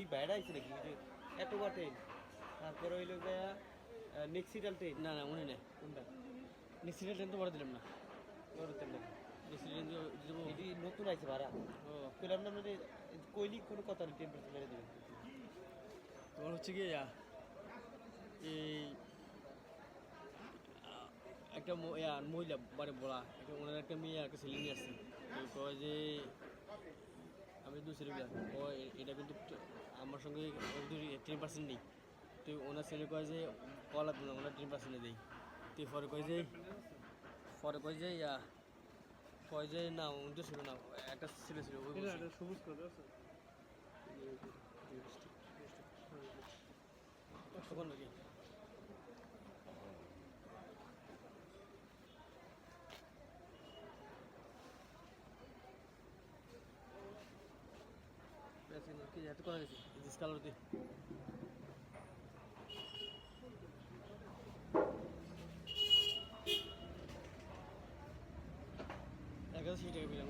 ওই বাইরে আইছে নাকি যে এত ট্রেন তারপরে হইলো যে নেক্সিটাল ট্রেন না না মনে নেই কোনটা নেক্সিডেন্ট ট্রেন তো বড় দিলাম না বড় ট্রেন নাকি নেক্সিডেন্ট দেবো এটি নতুন আইছে ভাড়া ও পেলাম না মানে কইলি কোনো কথা নেই টেম্পারেচার মেরে দেবেন তোমার হচ্ছে কি এই একটা মহিলা বাড়ি বলা একটা ওনার একটা মেয়ে একটা ছেলে নিয়ে আসছে তো কয় যে আমি দু ছেলে ও এটা কিন্তু আমার সঙ্গে 10% নেই তো ওনার ছেলে কয় যে কলা দিন ওনার 10% দেই তো পরে কয় যে কয় যে না উনি তো ছিল না একটা ছেলে ছিল ওই সবুজ করে আছে তখন নাকি কি এত করা গেছে জিস কালার দিয়ে এক 1100 টাকা পেলাম